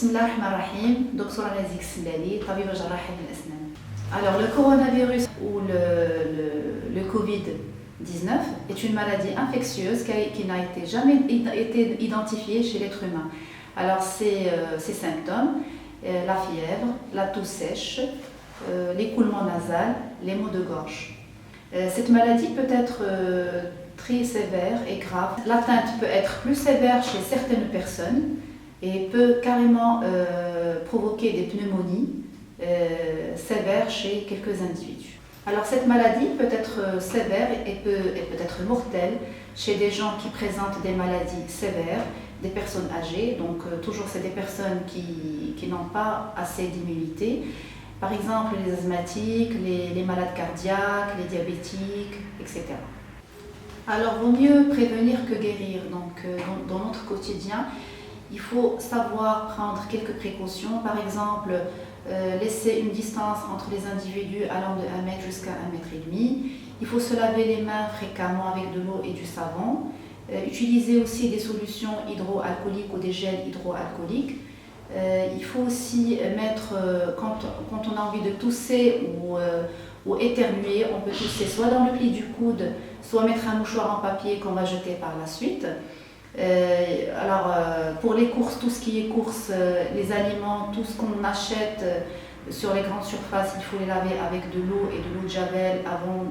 بسم الله الرحمن الرحيم. دكتورة نزيك السلالي طبيبة جراحة الأسنان. Alors le coronavirus ou le Covid-19 est une maladie infectieuse qui n'a jamais été identifiée chez l'être humain. Alors ces symptômes, la fièvre, la toux sèche, l'écoulement nasal, les maux de gorge. Cette maladie peut être très sévère et grave. L'atteinte peut être plus sévère chez certaines personnes et peut carrément provoquer des pneumonies sévères chez quelques individus. Alors cette maladie peut être sévère et peut être mortelle chez des gens qui présentent des maladies sévères, des personnes âgées, donc toujours c'est des personnes qui n'ont pas assez d'immunité. Par exemple les asthmatiques, les malades cardiaques, les diabétiques, etc. Alors vaut mieux prévenir que guérir. Donc dans notre quotidien, il faut savoir prendre quelques précautions. Par exemple, laisser une distance entre les individus allant de 1 mètre jusqu'à 1 mètre et demi. Il faut se laver les mains fréquemment avec de l'eau et du savon. Utiliser aussi des solutions hydroalcooliques ou des gels hydroalcooliques. Il faut aussi mettre, quand on a envie de tousser ou éternuer, on peut tousser soit dans le pli du coude, soit mettre un mouchoir en papier qu'on va jeter par la suite. Pour les courses, tout ce qui est courses, les aliments, tout ce qu'on achète sur les grandes surfaces, il faut les laver avec de l'eau et de l'eau de javel avant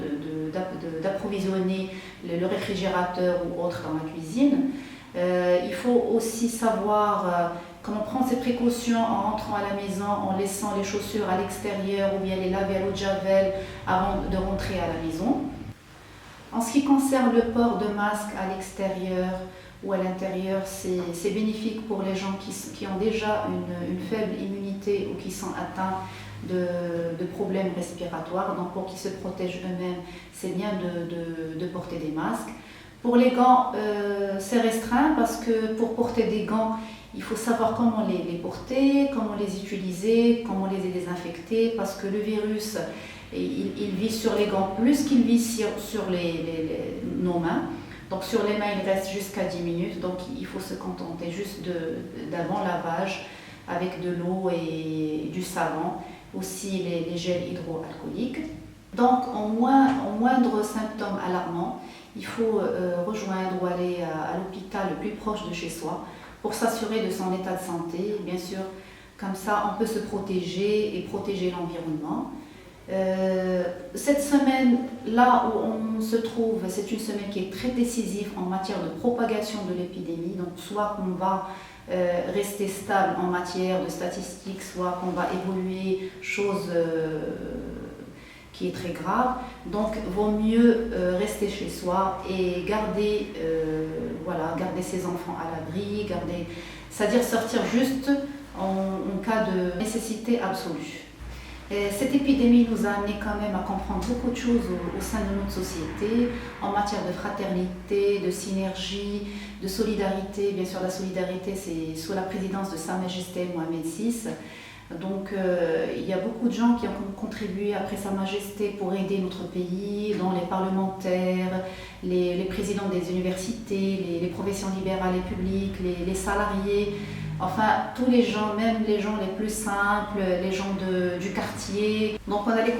d'approvisionner le réfrigérateur ou autre dans la cuisine. Il faut aussi savoir comment prendre ses précautions en rentrant à la maison, en laissant les chaussures à l'extérieur ou bien les laver à l'eau de javel avant de rentrer à la maison. En ce qui concerne le port de masque à l'extérieur ou à l'intérieur, c'est bénéfique pour les gens qui ont déjà une faible immunité ou qui sont atteints de problèmes respiratoires. Donc pour qu'ils se protègent eux-mêmes, c'est bien de porter des masques. Pour les gants, c'est restreint parce que pour porter des gants, il faut savoir comment les porter, comment les utiliser, comment les désinfecter, parce que le virus, il vit sur les gants plus qu'il vit sur nos mains. Donc sur les mains, il reste jusqu'à 10 minutes, donc il faut se contenter juste d'avant lavage avec de l'eau et du savon, aussi les gels hydroalcooliques. Donc en moindre symptôme alarmant, il faut rejoindre ou aller à l'hôpital le plus proche de chez soi pour s'assurer de son état de santé. Bien sûr, comme ça on peut se protéger et protéger l'environnement. Cette semaine, là où on se trouve, c'est une semaine qui est très décisive en matière de propagation de l'épidémie. Donc soit qu'on va rester stable en matière de statistiques, soit qu'on va évoluer, chose qui est très grave. Donc vaut mieux rester chez soi et garder ses enfants à l'abri, c'est-à-dire sortir juste en cas de nécessité absolue. Cette épidémie nous a amené quand même à comprendre beaucoup de choses au sein de notre société, en matière de fraternité, de synergie, de solidarité. Bien sûr, la solidarité, c'est sous la présidence de Sa Majesté Mohamed VI. Donc, il y a beaucoup de gens qui ont contribué après Sa Majesté pour aider notre pays, dont les parlementaires, les présidents des universités, les professions libérales et publiques, les salariés. Enfin, tous les gens, même les gens les plus simples, les gens du quartier. Donc on a les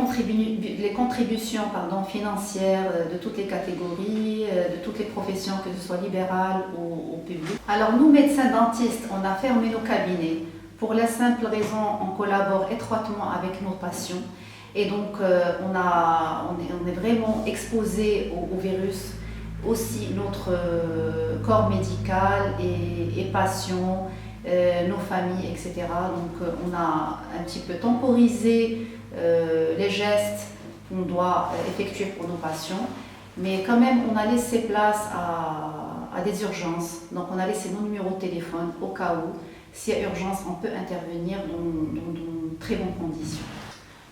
contributions financières de toutes les catégories, de toutes les professions, que ce soit libérales ou publiques. Alors nous, médecins dentistes, on a fermé nos cabinets. Pour la simple raison, on collabore étroitement avec nos patients. Et donc on est vraiment exposé au virus. Aussi notre corps médical et patients, nos familles, etc. Donc on a un petit peu temporisé les gestes qu'on doit effectuer pour nos patients, mais quand même on a laissé place à des urgences. Donc on a laissé nos numéros de téléphone au cas où, s'il y a urgence, on peut intervenir dans de très bonnes conditions.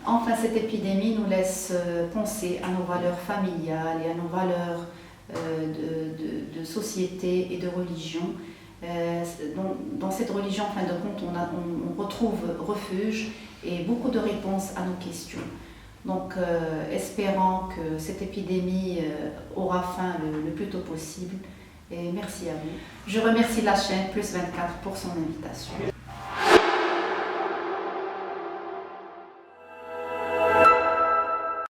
Enfin, cette épidémie nous laisse penser à nos valeurs familiales et à nos valeurs de société et de religion. Dans cette religion, en fin de compte, on retrouve refuge et beaucoup de réponses à nos questions. Donc, espérons que cette épidémie aura fin le plus tôt possible. Et merci à vous. Je remercie la chaîne Plus 24 pour son invitation.